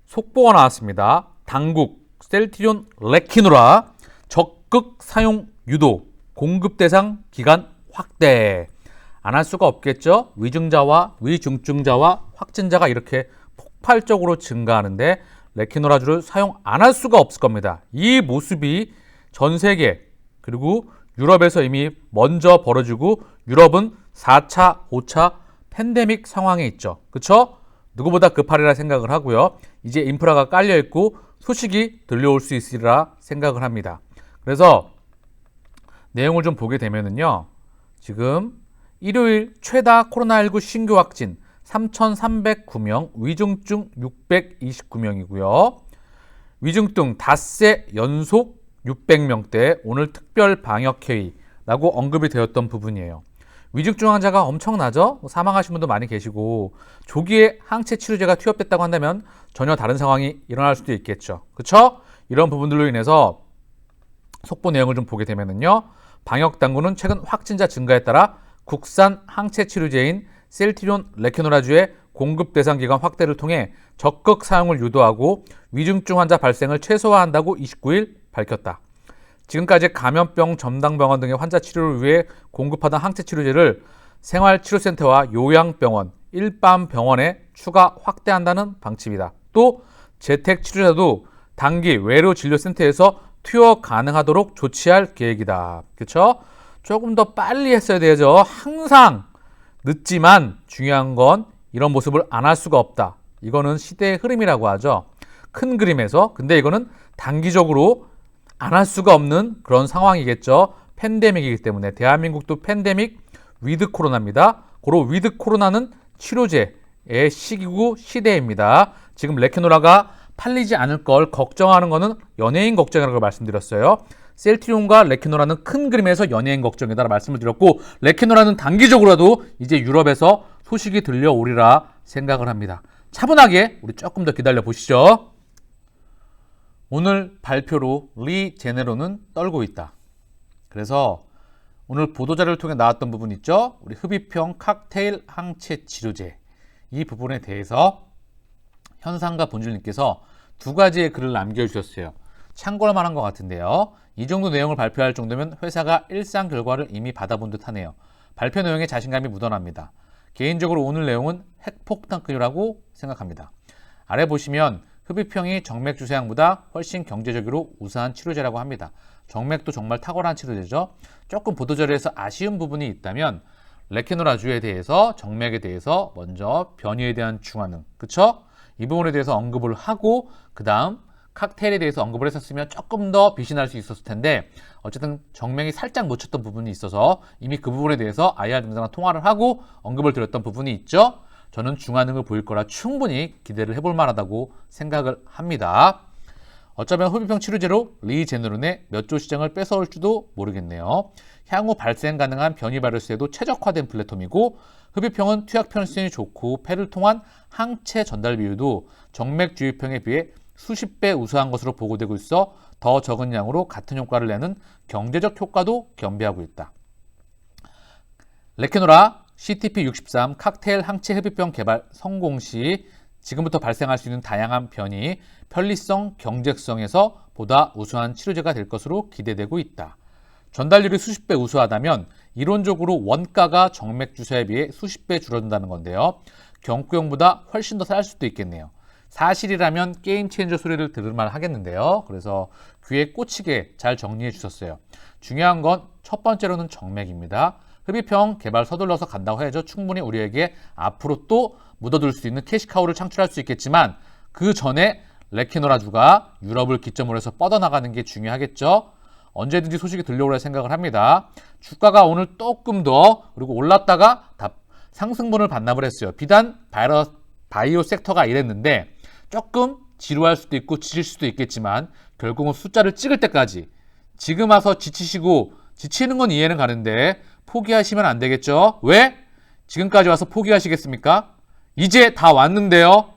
속보가 나왔습니다. 당국 셀트리온 레키노라 적극 사용 유도 공급 대상 기간 확대. 안 할 수가 없겠죠. 위중자와 위중증자와 확진자가 이렇게 폭발적으로 증가하는데 레키노라주를 사용 안 할 수가 없을 겁니다. 이 모습이 전 세계 그리고 유럽에서 이미 먼저 벌어지고 유럽은 4차, 5차 팬데믹 상황에 있죠. 그렇죠? 누구보다 급하리라 생각을 하고요. 이제 인프라가 깔려있고 소식이 들려올 수 있으리라 생각을 합니다. 그래서 내용을 좀 보게 되면은요. 지금 일요일 최다 코로나19 신규 확진 3,309명, 위중증 629명이고요. 위중증 닷새 연속 600명대 오늘 특별 방역회의라고 언급이 되었던 부분이에요. 위중증 환자가 엄청나죠? 사망하신 분도 많이 계시고 조기에 항체 치료제가 투여됐다고 한다면 전혀 다른 상황이 일어날 수도 있겠죠. 그렇죠? 이런 부분들로 인해서 속보 내용을 좀 보게 되면은요. 방역당국은 최근 확진자 증가에 따라 국산 항체 치료제인 셀트리온 레키노라주의 공급 대상 기간 확대를 통해 적극 사용을 유도하고 위중증 환자 발생을 최소화한다고 29일 밝혔다. 지금까지 감염병 전담병원 등의 환자 치료를 위해 공급하던 항체 치료제를 생활치료센터와 요양병원, 일반병원에 추가 확대한다는 방침이다. 또 재택치료자도 단기 외로진료센터에서 투여 가능하도록 조치할 계획이다. 그렇죠? 조금 더 빨리 했어야 되죠. 항상 늦지만 중요한 건 이런 모습을 안 할 수가 없다. 이거는 시대의 흐름이라고 하죠. 큰 그림에서. 근데 이거는 단기적으로 안 할 수가 없는 그런 상황이겠죠. 팬데믹이기 때문에. 대한민국도 팬데믹 위드 코로나입니다. 고로 위드 코로나는 치료제의 시기고 시대입니다. 지금 레키노라가 팔리지 않을 걸 걱정하는 거는 연예인 걱정이라고 말씀드렸어요. 셀트리온과 레키노라는 큰 그림에서 연예인 걱정이다라고 말씀을 드렸고 레키노라는 단기적으로라도 이제 유럽에서 소식이 들려오리라 생각을 합니다. 차분하게 우리 조금 더 기다려 보시죠. 오늘 발표로 리 제네로는 떨고 있다. 그래서 오늘 보도자료를 통해 나왔던 부분 있죠? 우리 흡입형 칵테일 항체 치료제 이 부분에 대해서 현상가 본주님께서 두 가지의 글을 남겨주셨어요. 참고할 만한 것 같은데요. 이 정도 내용을 발표할 정도면 회사가 일상 결과를 이미 받아본 듯하네요. 발표 내용에 자신감이 묻어납니다. 개인적으로 오늘 내용은 핵폭탄급이라고 생각합니다. 아래 보시면 흡입형이 정맥 주사량보다 훨씬 경제적으로 우수한 치료제라고 합니다. 정맥도 정말 탁월한 치료제죠. 조금 보도자료에서 아쉬운 부분이 있다면 레키노라주에 대해서 정맥에 대해서 먼저 변이에 대한 중화능, 그쵸? 이 부분에 대해서 언급을 하고 그 다음 칵테일에 대해서 언급을 했었으면 조금 더 빛이 날 수 있었을 텐데 어쨌든 정맥이 살짝 묻혔던 부분이 있어서 이미 그 부분에 대해서 IR 등장과 통화를 하고 언급을 드렸던 부분이 있죠. 저는 중화능을 보일 거라 충분히 기대를 해볼 만하다고 생각을 합니다. 어쩌면 흡입형 치료제로 리제네론의 몇 조 시장을 뺏어올지도 모르겠네요. 향후 발생 가능한 변이 바이러스에도 최적화된 플랫폼이고 흡입형은 투약 편의성이 좋고 폐를 통한 항체 전달 비율도 정맥 주입형에 비해 수십 배 우수한 것으로 보고되고 있어 더 적은 양으로 같은 효과를 내는 경제적 효과도 겸비하고 있다. 레키노라 CTP63 칵테일 항체 흡입형 개발 성공 시 지금부터 발생할 수 있는 다양한 변이, 편리성, 경제성에서 보다 우수한 치료제가 될 것으로 기대되고 있다. 전달률이 수십 배 우수하다면 이론적으로 원가가 정맥 주사에 비해 수십 배 줄어든다는 건데요. 경구용보다 훨씬 더 쌀 수도 있겠네요. 사실이라면 게임 체인저 소리를 들을만 하겠는데요. 그래서 귀에 꽂히게 잘 정리해 주셨어요. 중요한 건 첫 번째로는 정맥입니다. 흡입형 개발 서둘러서 간다고 해야죠. 충분히 우리에게 앞으로 또 묻어둘 수 있는 캐시카우를 창출할 수 있겠지만 그 전에 레키노라주가 유럽을 기점으로 해서 뻗어나가는 게 중요하겠죠. 언제든지 소식이 들려오려 생각을 합니다. 주가가 오늘 조금 더 그리고 올랐다가 상승분을 반납을 했어요. 비단 바이오 섹터가 이랬는데 조금 지루할 수도 있고 지칠 수도 있겠지만 결국은 숫자를 찍을 때까지 지금 와서 지치는 건 이해는 가는데 포기하시면 안 되겠죠? 왜? 지금까지 와서 포기하시겠습니까? 이제 다 왔는데요.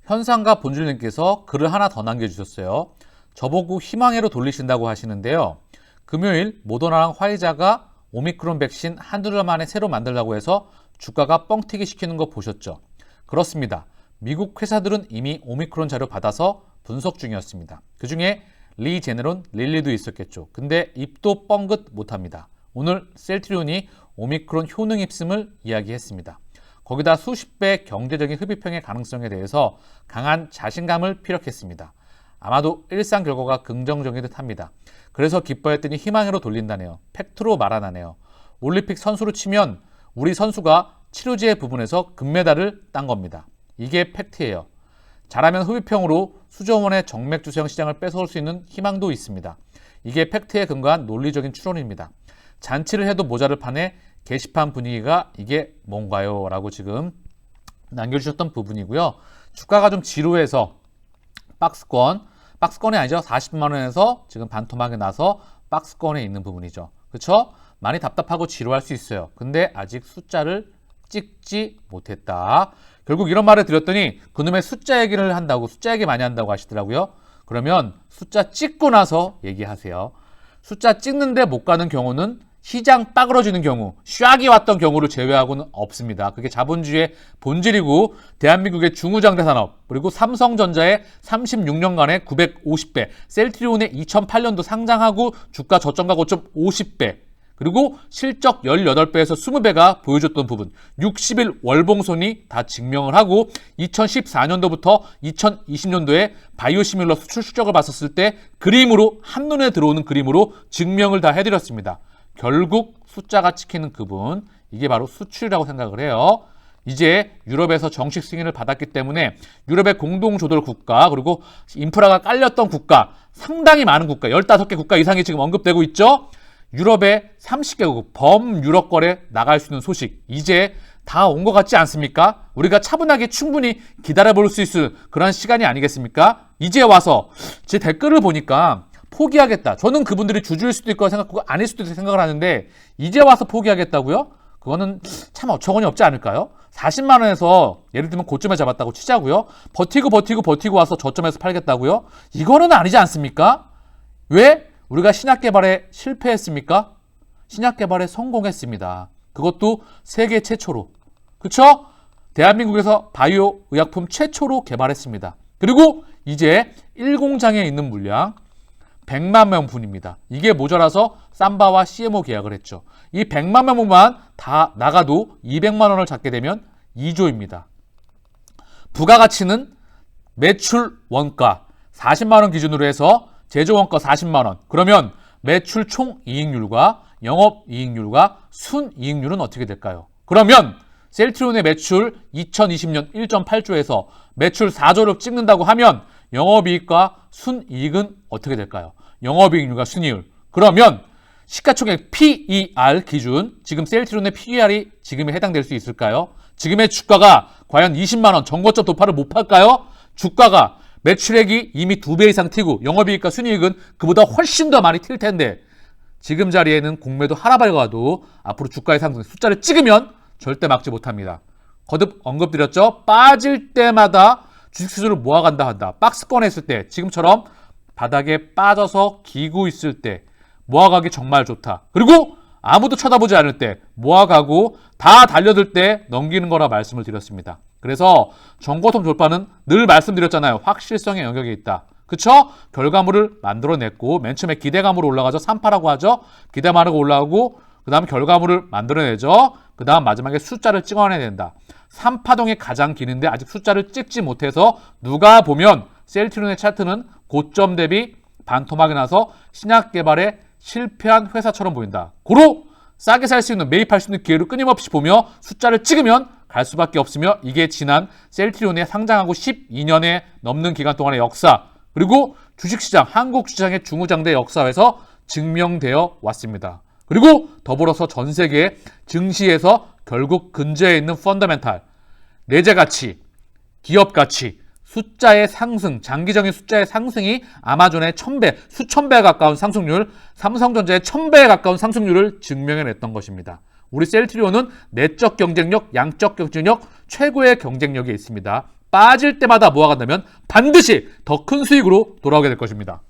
현상가 본주님께서 글을 하나 더 남겨주셨어요. 저보고 희망회로 돌리신다고 하시는데요. 금요일 모더나랑 화이자가 오미크론 백신 한두 달 만에 새로 만들라고 해서 주가가 뻥튀기 시키는 거 보셨죠? 그렇습니다. 미국 회사들은 이미 오미크론 자료 받아서 분석 중이었습니다. 그중에 리제네론, 릴리도 있었겠죠. 근데 입도 뻥긋 못합니다. 오늘 셀트리온이 오미크론 효능 있음을 이야기했습니다. 거기다 수십 배 경제적인 흡입형의 가능성에 대해서 강한 자신감을 피력했습니다. 아마도 일상 결과가 긍정적인 듯합니다. 그래서 기뻐했더니 희망으로 돌린다네요. 팩트로 말하나네요. 올림픽 선수로 치면 우리 선수가 치료제 부분에서 금메달을 딴 겁니다. 이게 팩트예요. 잘하면 흡입형으로 수조원의 정맥주성 시장을 뺏어올 수 있는 희망도 있습니다. 이게 팩트에 근거한 논리적인 추론입니다. 잔치를 해도 모자를 파네 게시판 분위기가 이게 뭔가요? 라고 지금 남겨주셨던 부분이고요. 주가가 좀 지루해서 박스권이 아니죠. 40만 원에서 지금 반토막이 나서 박스권에 있는 부분이죠. 그렇죠? 많이 답답하고 지루할 수 있어요. 근데 아직 숫자를 찍지 못했다. 결국 이런 말을 드렸더니 그놈의 숫자 얘기를 한다고, 숫자 얘기 많이 한다고 하시더라고요. 그러면 숫자 찍고 나서 얘기하세요. 숫자 찍는데 못 가는 경우는 시장 빠그러지는 경우, 샥이 왔던 경우를 제외하고는 없습니다. 그게 자본주의의 본질이고 대한민국의 중우장대 산업, 그리고 삼성전자의 36년간의 950배, 셀트리온의 2008년도 상장하고 주가 저점과 고점 50배, 그리고 실적 18배에서 20배가 보여줬던 부분, 60일 월봉선이 다 증명을 하고 2014년도부터 2020년도에 바이오시밀러 수출 실적을 봤었을 때 그림으로, 한눈에 들어오는 그림으로 증명을 다 해드렸습니다. 결국 숫자가 찍히는 그분, 이게 바로 수출이라고 생각을 해요. 이제 유럽에서 정식 승인을 받았기 때문에 유럽의 공동조달 국가, 그리고 인프라가 깔렸던 국가, 상당히 많은 국가, 15개 국가 이상이 지금 언급되고 있죠. 유럽의 30개국 범유럽 거래 나갈 수 있는 소식, 이제 다 온 것 같지 않습니까? 우리가 차분하게 충분히 기다려볼 수 있을 그런 시간이 아니겠습니까? 이제 와서 제 댓글을 보니까 포기하겠다. 저는 그분들이 주주일 수도 있고 생각하고 아닐 수도 있고 생각을 하는데 이제 와서 포기하겠다고요? 그거는 참 어처구니 없지 않을까요? 40만 원에서 예를 들면 고점에 잡았다고 치자고요. 버티고 와서 저점에서 팔겠다고요? 이거는 아니지 않습니까? 왜? 우리가 신약 개발에 실패했습니까? 신약 개발에 성공했습니다. 그것도 세계 최초로. 그쵸? 대한민국에서 바이오 의약품 최초로 개발했습니다. 그리고 이제 1공장에 있는 물량 100만 명분입니다. 이게 모자라서 삼바와 CMO 계약을 했죠. 이 100만 명분만 다 나가도 200만 원을 잡게 되면 2조입니다. 부가가치는 매출 원가 40만 원 기준으로 해서 제조 원가 40만 원. 그러면 매출 총 이익률과 영업 이익률과 순이익률은 어떻게 될까요? 그러면 셀트리온의 매출 2020년 1.8조에서 매출 4조를 찍는다고 하면 영업이익과 순이익은 어떻게 될까요? 영업이익률과 순이익률. 그러면 시가총액 PER 기준, 지금 셀트리온의 PER이 지금에 해당될 수 있을까요? 지금의 주가가 과연 20만 원 전고점 돌파를 못 할까요? 주가가 매출액이 이미 2배 이상 튀고 영업이익과 순이익은 그보다 훨씬 더 많이 튈 텐데 지금 자리에는 공매도 하나 밝아도 앞으로 주가의 상승 숫자를 찍으면 절대 막지 못합니다. 거듭 언급드렸죠? 빠질 때마다 주식수주를 모아간다 한다. 박스권 했을 때 지금처럼 바닥에 빠져서 기고 있을 때 모아가기 정말 좋다. 그리고 아무도 쳐다보지 않을 때 모아가고 다 달려들 때 넘기는 거라 말씀을 드렸습니다. 그래서 전고점 돌파는 늘 말씀드렸잖아요. 확실성의 영역에 있다. 그쵸? 결과물을 만들어냈고 맨 처음에 기대감으로 올라가죠. 3파라고 하죠. 기대만하고 올라가고 그 다음 결과물을 만들어내죠. 그 다음 마지막에 숫자를 찍어내야 된다. 3파동이 가장 기는데 아직 숫자를 찍지 못해서 누가 보면 셀트리온의 차트는 고점 대비 반토막이 나서 신약 개발에 실패한 회사처럼 보인다. 고로 싸게 살 수 있는, 매입할 수 있는 기회를 끊임없이 보며 숫자를 찍으면 갈 수밖에 없으며 이게 지난 셀트리온의 상장하고 12년에 넘는 기간 동안의 역사, 그리고 주식시장, 한국 시장의 중후장대 역사에서 증명되어 왔습니다. 그리고 더불어서 전 세계 증시에서 결국 근저에 있는 펀더멘탈, 내재 가치, 기업 가치, 숫자의 상승, 장기적인 숫자의 상승이 아마존의 1000배, 수천 배에 가까운 상승률, 삼성전자의 1000배에 가까운 상승률을 증명해냈던 것입니다. 우리 셀트리온은 내적 경쟁력, 양적 경쟁력, 최고의 경쟁력이 있습니다. 빠질 때마다 모아간다면 반드시 더 큰 수익으로 돌아오게 될 것입니다.